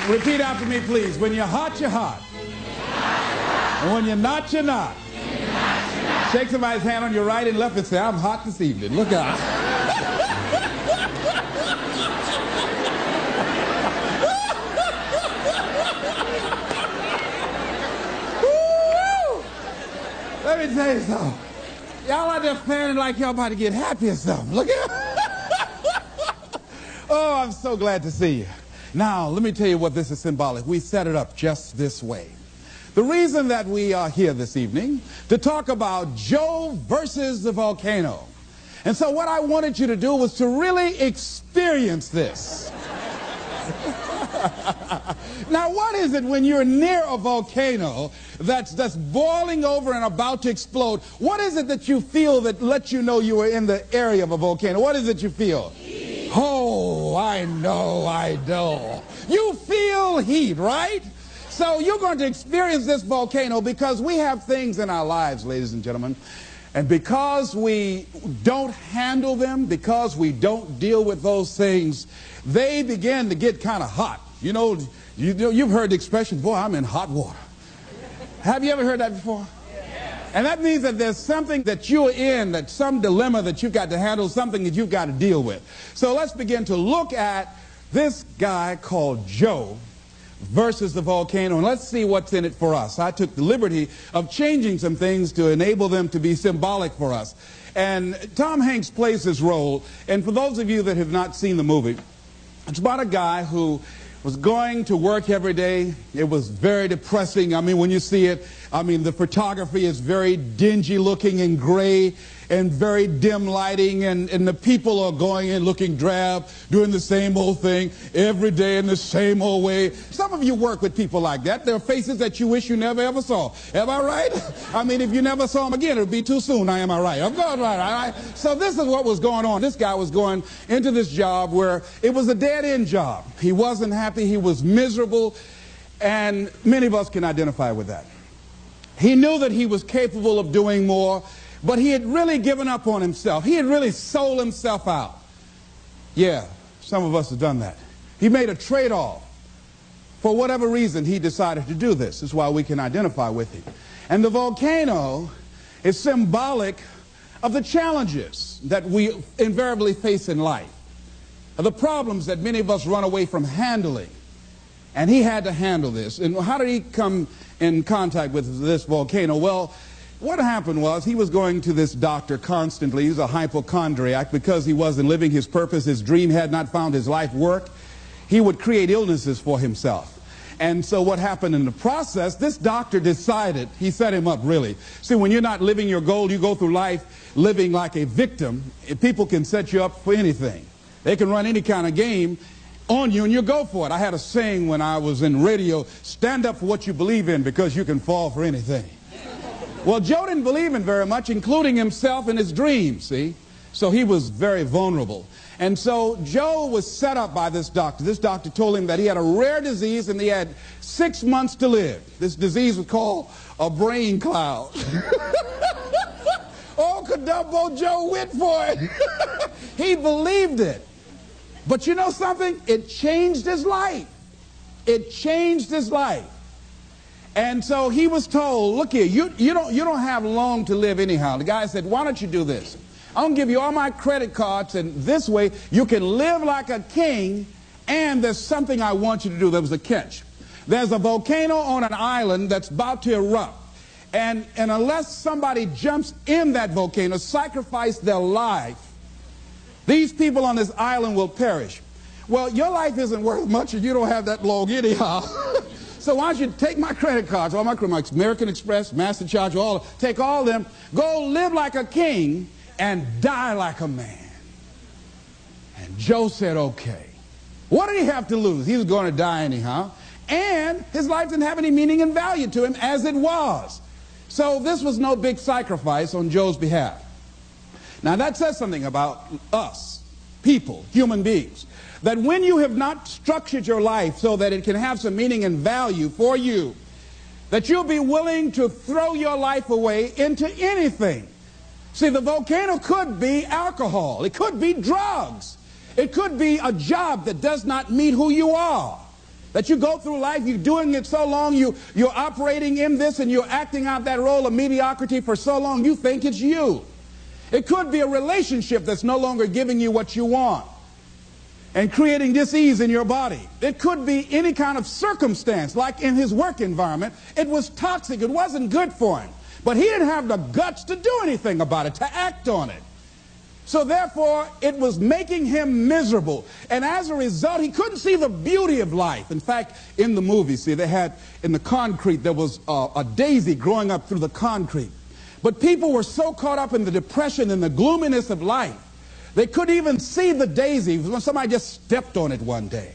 Repeat after me, please. When you're hot, you're hot. And when you're not, you're not. Shake somebody's hand on your right and left and say, I'm hot this evening. Look out. Let me tell you something. Y'all out there fanning like y'all about to get happy or something. Look at Oh, I'm so glad to see you. Now, let me tell you what this is symbolic. We set it up just this way. The reason that we are here this evening to talk about Joe versus the volcano. And so what I wanted you to do was to really experience this. Now, what is it when you're near a volcano that's boiling over and about to explode? What is it that you feel that lets you know you are in the area of a volcano? What is it you feel? Heat. Oh, I know. You feel heat, right? So you're going to experience this volcano because we have things in our lives, ladies and gentlemen, and because we don't handle them, because we don't deal with those things, they begin to get kind of hot. You know, you've heard the expression, boy, I'm in hot water. Have you ever heard that before? And that means that there's something that you're in, that some dilemma that you've got to handle, something that you've got to deal with. So let's begin to look at this guy called Joe versus the volcano, and let's see what's in it for us. I took the liberty of changing some things to enable them to be symbolic for us. And Tom Hanks plays this role, and for those of you that have not seen the movie, it's about a guy who was going to work every day. It was very depressing. I mean, when you see it, I mean, the photography is very dingy looking and gray and very dim lighting, and the people are going in looking drab, doing the same old thing every day in the same old way. Some of you work with people like that. There are faces that you wish you never ever saw. Am I right? I mean, if you never saw them again, it would be too soon. Now, am I right? I'm going right, all right? So this is what was going on. This guy was going into this job where it was a dead-end job. He wasn't happy. He was miserable, and many of us can identify with that. He knew that he was capable of doing more, but he had really given up on himself. He had really sold himself out. Yeah, some of us have done that. He made a trade-off. For whatever reason, he decided to do this. This is why we can identify with him. And the volcano is symbolic of the challenges that we invariably face in life, of the problems that many of us run away from handling. And he had to handle this. And how did he come in contact with this volcano? Well, what happened was he was going to this doctor constantly. He was a hypochondriac because he wasn't living his purpose. His dream had not found his life work. He would create illnesses for himself. And so what happened in the process, this doctor decided, he set him up really. See, when you're not living your goal, you go through life living like a victim. People can set you up for anything. They can run any kind of game on you and you go for it. I had a saying when I was in radio, stand up for what you believe in because you can fall for anything. Well, Joe didn't believe in very much, including himself and his dreams, see? So he was very vulnerable. And so Joe was set up by this doctor. This doctor told him that he had a rare disease and he had 6 months to live. This disease was called a brain cloud. Oh, Cadumbo Joe went for it. He believed it. But you know something? It changed his life. It changed his life. And so he was told, look here, you don't have long to live anyhow. The guy said, why don't you do this? I'm going to give you all my credit cards, and this way you can live like a king, and there's something I want you to do. There was a catch. There's a volcano on an island that's about to erupt. And unless somebody jumps in that volcano, sacrifice their life, these people on this island will perish. Well, your life isn't worth much if you don't have that long anyhow. So why don't you take my credit cards, all my American Express, MasterCharge, take all of them, go live like a king and die like a man. And Joe said, okay. What did he have to lose? He was going to die anyhow. And his life didn't have any meaning and value to him as it was. So this was no big sacrifice on Joe's behalf. Now that says something about us, people, human beings. That when you have not structured your life so that it can have some meaning and value for you, that you'll be willing to throw your life away into anything. See, the volcano could be alcohol. It could be drugs. It could be a job that does not meet who you are. That you go through life, you're doing it so long, you're operating in this and you're acting out that role of mediocrity for so long, you think it's you. It could be a relationship that's no longer giving you what you want and creating dis-ease in your body. It could be any kind of circumstance, like in his work environment. It was toxic, it wasn't good for him. But he didn't have the guts to do anything about it, to act on it. So therefore, it was making him miserable. And as a result, he couldn't see the beauty of life. In fact, in the movie, see, they had, in the concrete, there was a daisy growing up through the concrete. But people were so caught up in the depression and the gloominess of life, they couldn't even see the daisy when somebody just stepped on it one day.